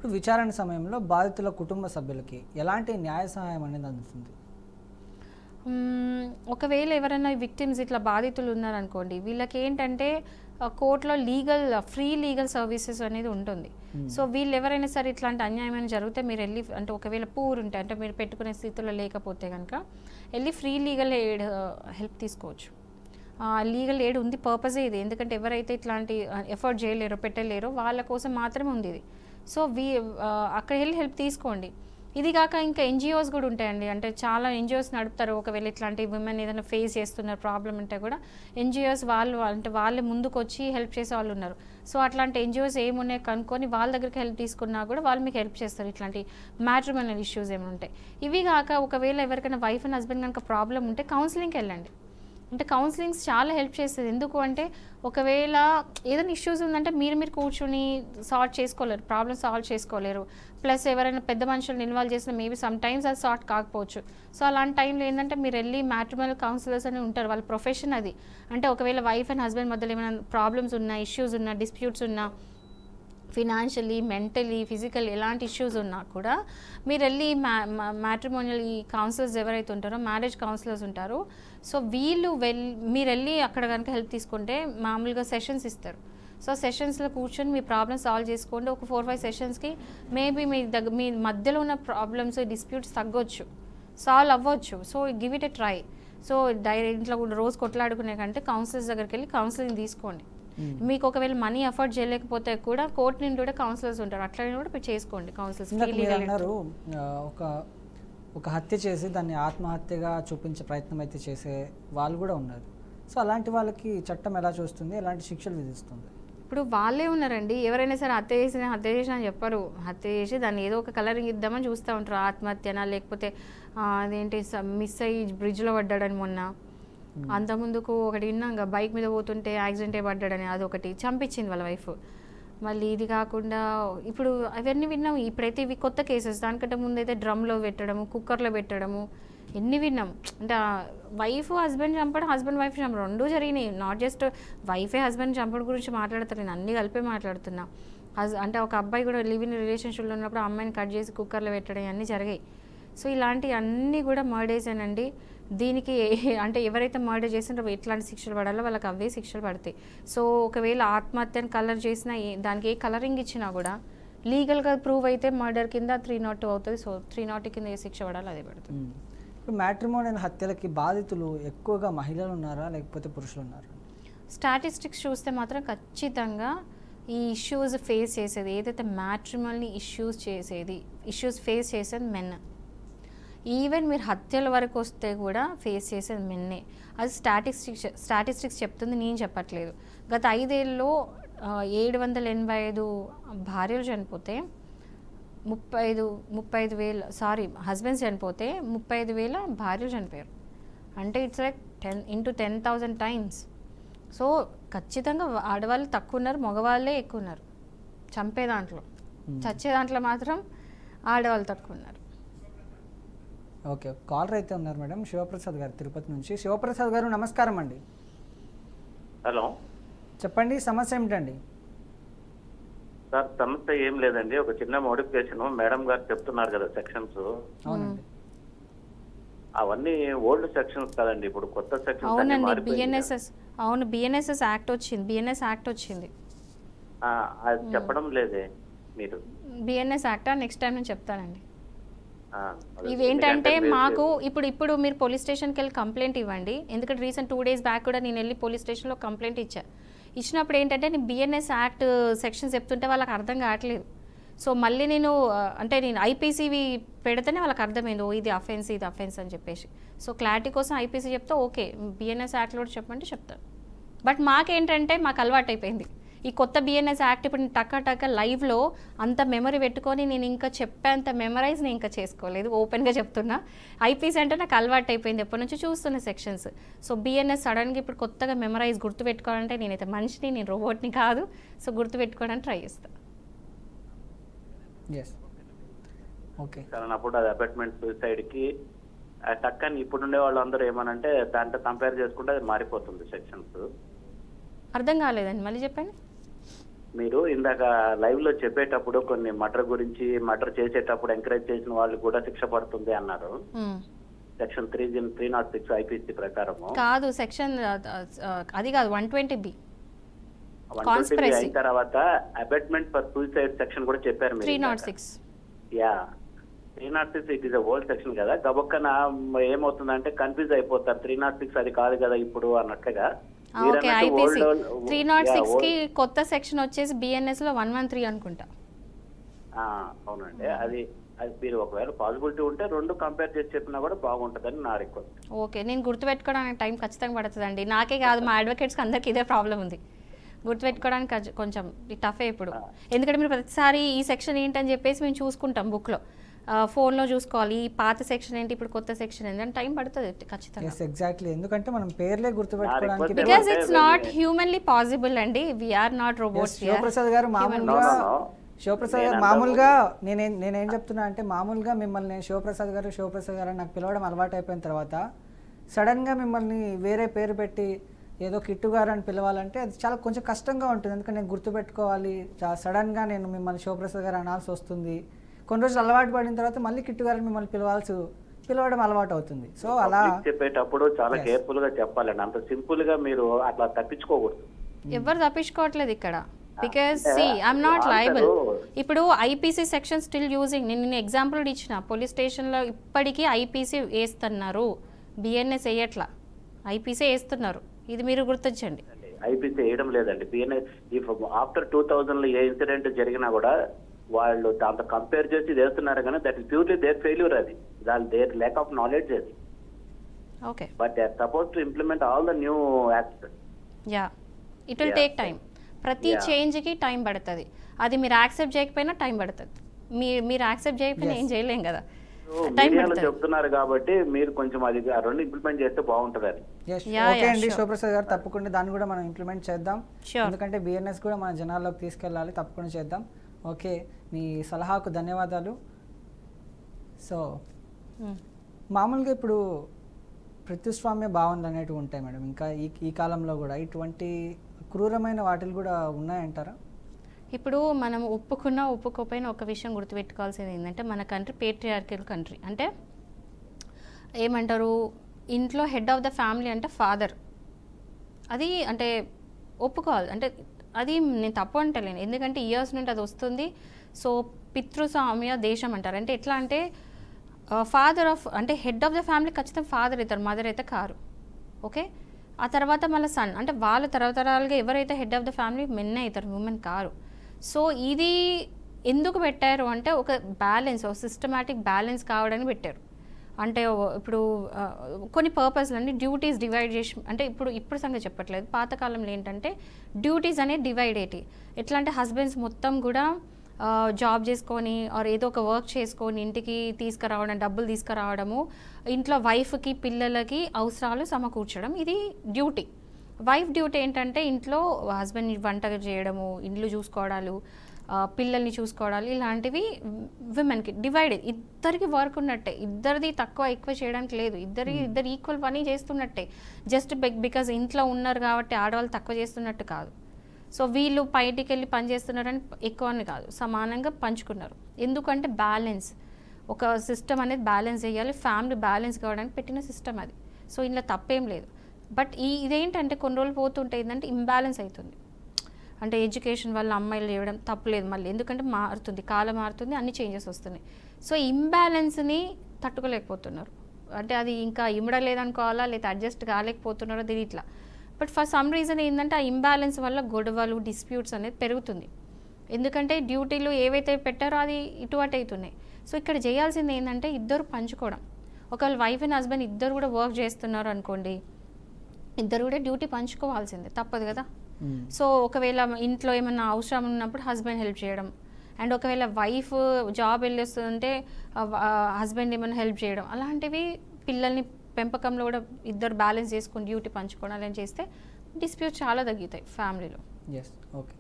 ఇప్పుడు విచారణ సమయంలో బాధితుల కుటుంబ సభ్యులకి ఎలాంటి న్యాయ సహాయం అనేది అందుతుంది? ఒకవేళ ఎవరైనా విక్టిమ్స్ ఇట్లా బాధితులు ఉన్నారనుకోండి, వీళ్ళకి ఏంటంటే కోర్టులో ఫ్రీ లీగల్ సర్వీసెస్ అనేది ఉంటుంది. సో వీళ్ళు ఎవరైనా సరే ఇట్లాంటి అన్యాయమైన జరిగితే మీరు వెళ్ళి, అంటే ఒకవేళ పూర్ ఉంటే, అంటే మీరు పెట్టుకునే స్థితిలో లేకపోతే కనుక వెళ్ళి ఫ్రీ లీగల్ ఎయిడ్ హెల్ప్ తీసుకోవచ్చు. లీగల్ ఎయిడ్ ఉంది, పర్పసే ఇది. ఎందుకంటే ఎవరైతే ఇట్లాంటి ఎఫర్ట్ చేయలేరో, పెట్టలేరో వాళ్ళ కోసం మాత్రమే ఉంది ఇది. సో అక్కడ వెళ్ళి హెల్ప్ తీసుకోండి. ఇది కాక ఇంకా ఎన్జిఓస్ కూడా ఉంటాయండి. అంటే చాలా ఎన్జిఓస్ నడుపుతారు. ఒకవేళ ఇట్లాంటి విమెన్ ఏదైనా ఫేస్ చేస్తున్నారు ప్రాబ్లం ఉంటే కూడా ఎన్జిఓస్ వాళ్ళే ముందుకు వచ్చి హెల్ప్ చేసే వాళ్ళు ఉన్నారు. సో అట్లాంటి ఎన్జిఓస్ ఏమున్నాయి కనుక్కొని వాళ్ళ దగ్గరికి హెల్ప్ తీసుకున్నా కూడా వాళ్ళు మీకు హెల్ప్ చేస్తారు. ఇట్లాంటి మ్యాట్రిమోనియల్ ఇష్యూస్ ఏమైనా ఉంటాయి. ఇవి కాక ఒకవేళ ఎవరికైనా వైఫ్ అండ్ హస్బెండ్ కనుక ప్రాబ్లం ఉంటే కౌన్సిలింగ్కి వెళ్ళండి. అంటే కౌన్సిలింగ్స్ చాలా హెల్ప్ చేస్తుంది. ఎందుకు అంటే ఒకవేళ ఏదైనా ఇష్యూస్ ఉందంటే మీరు కూర్చొని సాల్వ్ చేసుకోలేరు, ప్రాబ్లమ్ సాల్వ్ చేసుకోలేరు. ప్లస్ ఎవరైనా పెద్ద మనుషులను ఇన్వాల్వ్ చేసినా మేబీ సమ్ టైమ్స్ అది సాల్వ్ కాకపోవచ్చు. సో అలాంటి టైంలో ఏంటంటే మీరు వెళ్ళి మ్యాట్రిమోనియల్ కౌన్సిలర్స్ అని ఉంటారు, వాళ్ళ ప్రొఫెషన్ అది. అంటే ఒకవేళ వైఫ్ అండ్ హస్బెండ్ మధ్యలో ఏమైనా ప్రాబ్లమ్స్ ఉన్నా, ఇష్యూస్ ఉన్నా, డిస్ప్యూట్స్ ఉన్నా, ఫినాన్షియలీ, mentally, ఫిజికల్ ఎలాంటి ఇష్యూస్ ఉన్నా కూడా మీరు వెళ్ళి మ్యాట్రిమోనియల్ ఈ కౌన్సిలర్స్ ఎవరైతే ఉంటారో, మ్యారేజ్ కౌన్సిలర్స్ ఉంటారో, సో మీరు వెళ్ళి అక్కడ కనుక హెల్ప్ తీసుకుంటే మామూలుగా సెషన్స్ ఇస్తారు. సో సెషన్స్లో కూర్చొని మీ ప్రాబ్లమ్ సాల్వ్ చేసుకోండి. ఒక 4-5 సెషన్స్కి మేబీ మీ మధ్యలో ఉన్న ప్రాబ్లమ్స్, డిస్ప్యూట్స్ తగ్గొచ్చు, సాల్వ్ అవ్వచ్చు. So give it a try. So ఇంట్లో కూడా రోజు కొట్లాడుకునే కంటే కౌన్సిలర్స్ దగ్గరికి వెళ్ళి కౌన్సిలింగ్ తీసుకోండి. మీకు ఒకవేళ మనీ అఫోర్డ్ చేయలేకపోతే కూడా కోర్టు నుండి కూడా కౌన్సిలర్స్ ఉంటారు, అట్లా కూడా చేసుకోండి కౌన్సిలర్స్. ఒక హత్య చేసి దాన్ని ఆత్మహత్యగా చూపించే ప్రయత్నం అయితే చేసే వాళ్ళు కూడా ఉన్నారు. సో అలాంటి వాళ్ళకి చట్టం ఎలా చూస్తుంది, ఎలాంటి శిక్షలు విధిస్తుంది? ఇప్పుడు వాళ్ళే ఉన్నారండి, ఎవరైనా సరే హత్య చేసిన అని చెప్పరు. హత్య చేసి దాన్ని ఏదో ఒక కలరింగ్ ఇద్దామని చూస్తూ ఉంటారు. ఆత్మహత్యనా, లేకపోతే అదేంటి మిస్ అయ్యి బ్రిడ్జ్లో పడ్డాడని మొన్న, అంతకుముందుకు ఒకటి విన్నాక బైక్ మీద పోతుంటే యాక్సిడెంట్ పడ్డాడని, అదొకటి చంపించింది వాళ్ళ వైఫ్. మళ్ళీ ఇది కాకుండా ఇప్పుడు అవన్నీ విన్నాము. ఇప్పుడైతే ఇవి కొత్త కేసెస్. దానికంటే ముందైతే డ్రమ్లో పెట్టడము, కుక్కర్లో పెట్టడము, ఎన్ని విన్నాం. అంటే వైఫ్ హస్బెండ్ చంపడం, హస్బెండ్ వైఫ్ చంపడం రెండూ జరిగినాయి. నాట్ జస్ట్ వైఫే హస్బెండ్ చంపడం గురించి మాట్లాడతారు, నేను అన్నీ కలిపే మాట్లాడుతున్నా. అంటే ఒక అబ్బాయి కూడా లివ్ ఇన్ రిలేషన్షిప్లో ఉన్నప్పుడు అమ్మాయిని కట్ చేసి కుక్కర్లో పెట్టడం అన్నీ జరిగాయి. సో ఇలాంటివి అన్నీ కూడా మర్డర్సేనండి. దీనికి అంటే ఎవరైతే మర్డర్ చేసినారో ఎట్లాంటి శిక్షలు పడాలో వాళ్ళకి అవే శిక్షలు పడతాయి. సో ఒకవేళ ఆత్మహత్యను కలర్ చేసినా, దానికి ఏ కలరింగ్ ఇచ్చినా కూడా లీగల్గా ప్రూవ్ అయితే మర్డర్ కింద 302 అవుతుంది. సో 302 కింద ఏ శిక్ష పడాలో అదే పడుతుంది. ఇప్పుడు మ్యాట్రిమోనియల్ హత్యలకి బాధితులు ఎక్కువగా మహిళలు ఉన్నారా లేకపోతే పురుషులు ఉన్నారా? స్టాటిస్టిక్స్ చూస్తే మాత్రం ఖచ్చితంగా ఈ ఇష్యూస్ ఫేస్ చేసేది, ఏదైతే మ్యాట్రిమోనియల్ ఇష్యూస్ ఫేస్ చేసేది మెన్. ఈవెన్ మీరు హత్యల వరకు వస్తే కూడా ఫేస్ చేసేది మెన్నే. అది స్టాటిస్టిక్స్ చెప్తుంది, నేను చెప్పట్లేదు. గత 5 ఏళ్ళలో 785 భార్యలు చనిపోతే 35,000 హస్బెండ్స్ చనిపోతే 35,000 భార్యలు చనిపోయారు. అంటే ఇట్స్ లైక్ 10,000 టైమ్స్. సో ఖచ్చితంగా ఆడవాళ్ళు తక్కువ ఉన్నారు, మగవాళ్ళే ఎక్కువ ఉన్నారు చంపే దాంట్లో. చచ్చే దాంట్లో మాత్రం ఆడవాళ్ళు తక్కువ ఉన్నారు. ఓకే, కాలర్ అయితే ఉన్నారు మేడం, శివప్రసాద్ గారు తిరుపతి నుంచి. శివప్రసాద్ గారు నమస్కారం అండి. హలో, చెప్పండి, సమస్య ఏమిటండి? సార్ సమస్య ఏం లేదండి, ఒక చిన్న మోడిఫికేషన్. మేడం గారు చెప్తున్నారు కదా సెక్షన్స్, అవునండి, అవన్నీ ఓల్డ్ సెక్షన్స్ కదండి, ఇప్పుడు కొత్త సెక్షన్స్. అవునండి, బిఎన్ఎస్ఎస్ యాక్ట్ వచ్చింది. బిఎన్ఎస్ యాక్ట్ వచ్చింది, అది చెప్పడం లేదే మీరు. బిఎన్ఎస్ యాక్టా? నెక్స్ట్ టైం నేను చెప్తానండి. ఇవేంటంటే మాకు ఇప్పుడు మీరు పోలీస్ స్టేషన్కి వెళ్ళి కంప్లైంట్ ఇవ్వండి. ఎందుకంటే రీసెంట్ 2 days బ్యాక్ కూడా నేను వెళ్ళి పోలీస్ స్టేషన్లో కంప్లైంట్ ఇచ్చినప్పుడు ఏంటంటే నేను బిఎన్ఎస్ యాక్ట్ సెక్షన్స్ చెప్తుంటే వాళ్ళకి అర్థం కావట్లేదు. సో మళ్ళీ నేను ఐపీసీవి పెడితేనే వాళ్ళకి అర్థమైంది, ఇది అఫెన్స్ అని చెప్పేసి. సో క్లారిటీ కోసం ఐపీసీ చెప్తే ఓకే, బిఎన్ఎస్ యాక్ట్లో కూడా చెప్పమంటే చెప్తాను. బట్ మాకేంటంటే మాకు అలవాటు అయిపోయింది ఈ కొత్త బిఎన్ఎస్ యాక్ట్. ఇప్పుడు టక్క లైవ్లో అంత మెమరీ పెట్టుకొని నేను ఇంకా చెప్పేంత మెమరైజ్ నేను ఇంకా చేసుకోలేదు, ఓపెన్గా చెప్తున్నా. ఐపీసీ అంటే నాకు అలవాటు అయిపోయింది, ఎప్పటి నుంచి చూస్తున్న సెక్షన్స్. సో బిఎన్ఎస్ సడన్గా ఇప్పుడు కొత్తగా మెమరైజ్ గుర్తుపెట్టుకోవాలంటే నేనైతే మనిషిని, నేను రోబోట్ని కాదు. సో గుర్తుపెట్టుకోవడానికి ట్రై చేస్తాను. ఓకే, అప్పుడు అది అపార్ట్మెంట్ సూసైడ్కి టక్కని ఇప్పుడుండే వాళ్ళందరూ ఏమనంటే దాంట్లో కంపేర్ చేసుకుంటే అది మారిపోతుంది సెక్షన్స్. అర్థం కాలేదండి, మళ్ళీ చెప్పండి. మీరు ఇందాక లైవ్ లో చెప్పేటప్పుడు కొన్ని మర్డర్ చేసేటప్పుడు ఎంకరేజ్ చేసిన వాళ్ళు కూడా శిక్ష పడుతుంది అన్నారు. సెక్షన్ 306 ఐపీసీ ప్రకారము కాదు, సెక్షన్ అది కాదు, 120B 120 అయిన తర్వాత అబెట్మెంట్ ఫర్ సూసైడ్ సెక్షన్ కూడా చెప్పారు మీరు. 306 yeah 306 it is a old section కదా. గబక్కన ఏమవుతుందంటే కన్ఫ్యూజ్ అయిపోతారు, 306 అది కాదు కదా ఇప్పుడు అన్నట్లుగా. ఓకే, ఐపీసీ 306 కి కొత్త సెక్షన్ వచ్చేసి బిఎన్ఎస్ లో 113 అనుకుంటా. అవునండి, అది మీరు ఒకవేళ పాసిబిలిటీ ఉంటే రెండు కంపేర్ చేసి చెప్పినా కూడా బాగుంటుందని నా రిక్వెస్ట్. ఓకే, నేను గుర్తుపెట్టుకోవడానికి టైం ఖచ్చితంగా పడుతుందండి. నాకే కాదు, మా అడ్వకేట్స్కి అందరికీ ఇదే ప్రాబ్లం ఉంది. గుర్తుపెట్టుకోవడానికి కొంచెం టఫే ఇప్పుడు. ఎందుకంటే మీరు ప్రతిసారి ఈ సెక్షన్ ఏంటని చెప్పేసి మేము చూసుకుంటాం బుక్లో, ఫోన్లో చూసుకోవాలి, ఈ పాత సెక్షన్ ఏంటి, ఇప్పుడు కొత్త సెక్షన్ ఏంటి అని టైం పడుతుంది ఖచ్చితంగా. ఎగ్జాక్ట్లీ, ఎందుకంటే మనం పేర్లే గుర్తుపెట్టుకోవడానికి. Because it's not humanly possible అండి, వీఆర్ నాట్ రోబోట్స్. శివప్రసాద్ గారు మామూలుగా నేనేం చెప్తున్నా అంటే, మామూలుగా మిమ్మల్ని శివప్రసాద్ గారు నాకు పిలవడం అలవాటు అయిపోయిన తర్వాత సడన్గా మిమ్మల్ని వేరే పేరు పెట్టి ఏదో కిట్టు గారు అని పిలవాలంటే అది చాలా కొంచెం కష్టంగా ఉంటుంది. ఎందుకంటే నేను గుర్తుపెట్టుకోవాలి, సడన్గా నేను మిమ్మల్ని శివప్రసాద్ గారు అనాల్సి వస్తుంది. కొన్ని రోజులు అలవాటు పడిన తర్వాత మళ్ళీ కిట్టు గారిని మిమ్మల్ని పిలవడం అలవాటు అవుతుంది. సో అలా చెప్పేటప్పుడు చాలా కేర్ఫుల్ గా చెప్పాలండి, అంత సింపుల్ గా మీరు అట్లా తప్పించుకోకూడదు. ఎవరు తప్పించుకోవట్లేదు ఇక్కడ. Because I'm not liable. ఇప్పుడు ఐపీసీ సెక్షన్ స్టిల్ యూజింగ్. నేను ఎగ్జాంపుల్ ఇచ్చిన, పోలీస్ స్టేషన్లో ఇప్పటికీ ఐపీసీ వేస్తున్నారు, బిఎన్ఎస్ వేయట్లా, ఐపీసీ వేస్తున్నారు. ఇది మీరు గుర్తించండి. ఐపీసీ వేయడం లేదండి. బిఎన్ఎస్ ఆఫ్టర్ 2000 ఏ ఇన్సిడెంట్ జరిగినా కూడా వాళ్ళు దాంతో కంపేర్ చేసి వేస్తున్నారు, కానీ that is purely their failure. అది దేర్ ల్యాక్ ఆఫ్ నాలెడ్జ్ అది. Okay, but they are suppose to implement all the new acts. Yeah, it will take time. ప్రతి చేంజ్కి టైం పడుతుంది. అది మీరు యాక్సెప్ట్ చేయకపోయినా టైం పడుతుంది. మీరు యాక్సెప్ట్ చేయకపోయినా ఏం చేయలేం కదా, టైం పడుతుంది. చెప్తున్నారు కాబట్టి మీరు కొంచెం అది రెండు ఇంప్లిమెంట్ చేస్తే బాగుంటుంది. అది ఓకే అండి శివప్రసాద్ గారు, తప్పకుండా దాన్ని కూడా మనం ఇంప్లిమెంట్ చేద్దాం. ఎందుకంటే బిఎన్ఎస్ కూడా మన జనాల్లోకి తీసుకెళ్ళాలి, తప్పకుండా చేద్దాం. ఓకే, మీ సలహాకు ధన్యవాదాలు. సో మామూలుగా ఇప్పుడు ప్రతిస్వామ్య భావనలు అనేటివి ఉంటాయి మేడం, ఇంకా ఈ కాలంలో కూడా ఇటువంటి క్రూరమైన వాటిలు కూడా ఉన్నాయంటారా? ఇప్పుడు మనం ఒప్పుకోపోయినా ఒక విషయం గుర్తుపెట్టుకోవాల్సింది ఏంటంటే, మన కంట్రీ పేట్రియార్కల్ కంట్రీ. అంటే ఏమంటారు, ఇంట్లో హెడ్ ఆఫ్ ద ఫ్యామిలీ అంటే ఫాదర్. అది అంటే ఒప్పుకోవాలి. అంటే అది నేను తప్పు అంటలేను, ఎందుకంటే ఇయర్స్ నుండి అది వస్తుంది. సో పితృస్వామ్య దేశం అంటారు. అంటే ఎట్లా అంటే ఫాదర్ ఆఫ్ అంటే హెడ్ ఆఫ్ ద ఫ్యామిలీ ఖచ్చితంగా ఫాదర్ అవుతారు, మదర్ అయితే కారు. ఓకే, ఆ తర్వాత మళ్ళీ సన్, అంటే వాళ్ళ తరతరాలుగా ఎవరైతే head of the family men అవుతారు, ఉమెన్ కారు. సో ఇది ఎందుకు పెట్టారు అంటే ఒక బ్యాలెన్స్, ఒక సిస్టమాటిక్ బ్యాలెన్స్ కావడానికి పెట్టారు. అంటే ఇప్పుడు కొన్ని పర్పస్లు అన్ని డ్యూటీస్ డివైడ్ చేసి, అంటే ఇప్పుడు సంగతి చెప్పట్లేదు, పాతకాలంలో ఏంటంటే డ్యూటీస్ అనేది డివైడ్ అయ్యి ఎట్లా అంటే హస్బెండ్స్ మొత్తం కూడా జాబ్ చేసుకొని ఆర్ ఏదో ఒక వర్క్ చేసుకొని ఇంటికి తీసుకురావడం, డబ్బులు తీసుకురావడము, ఇంట్లో వైఫ్కి పిల్లలకి అవసరాలు సమకూర్చడం, ఇది డ్యూటీ. వైఫ్ డ్యూటీ ఏంటంటే ఇంట్లో హస్బెండ్ వంట చేయడము, ఇండ్లు చూసుకోవడాలు, పిల్లల్ని చూసుకోవడాలు, ఇలాంటివి విమెన్కి డివైడ్. ఇద్దరికి వర్క్ ఉన్నట్టే, ఇద్దరిది తక్కువ ఎక్కువ చేయడానికి లేదు, ఇద్దరు ఈక్వల్ పని చేస్తున్నట్టే. జస్ట్ బికాజ్ ఇంట్లో ఉన్నారు కాబట్టి ఆడవాళ్ళు తక్కువ చేస్తున్నట్టు కాదు. సో వీళ్ళు బయటికి వెళ్ళి పని చేస్తున్నారని ఎక్కువ అని కాదు, సమానంగా పంచుకున్నారు. ఎందుకంటే బ్యాలెన్స్, ఒక సిస్టమ్ అనేది బ్యాలెన్స్ చేయాలి, ఫ్యామిలీ బ్యాలెన్స్ కావడానికి పెట్టిన సిస్టమ్ అది. సో ఇందులో తప్పేం లేదు. బట్ ఇదేంటంటే కొన్ని రోజులు పోతుంటే ఏంటంటే ఇంబ్యాలెన్స్ అవుతుంది. అంటే ఎడ్యుకేషన్ వల్ల అమ్మాయిలు చేయడం తప్పులేదు మళ్ళీ, ఎందుకంటే మారుతుంది, కాలం మారుతుంది, అన్ని చేంజెస్ వస్తున్నాయి. సో ఇంబ్యాలెన్స్ని తట్టుకోలేకపోతున్నారు. అంటే అది ఇంకా ఇమ్మడలేదనుకోవాలా, లేదా అడ్జస్ట్ కాలేకపోతున్నారో తెలియట్లా. బట్ ఫర్ సమ్ రీజన్ ఏంటంటే ఆ ఇంబ్యాలెన్స్ వల్ల గొడవలు, డిస్ప్యూట్స్ అనేది పెరుగుతుంది. ఎందుకంటే డ్యూటీలు ఏవైతే పెట్టారో అది ఇటు అటు అవుతున్నాయి. సో ఇక్కడ చేయాల్సింది ఏంటంటే ఇద్దరు పంచుకోవడం. ఒకవేళ వైఫ్ అండ్ హస్బెండ్ ఇద్దరు కూడా వర్క్ చేస్తున్నారు అనుకోండి, ఇద్దరు కూడా డ్యూటీ పంచుకోవాల్సిందే, తప్పదు కదా. సో ఒకవేళ ఇంట్లో ఏమన్నా అవసరం ఉన్నప్పుడు హస్బెండ్ హెల్ప్ చేయడం, అండ్ ఒకవేళ వైఫ్ జాబ్ వెళ్ళొస్తుందంటే హస్బెండ్ ఏమైనా హెల్ప్ చేయడం, అలాంటివి పిల్లల్ని పెంపకంలో కూడా ఇద్దరు బ్యాలెన్స్ చేసుకొని డ్యూటీ పంచుకోవడం చేస్తే డిస్ప్యూట్ చాలా తగ్గుతాయి ఫ్యామిలీలో. ఓకే.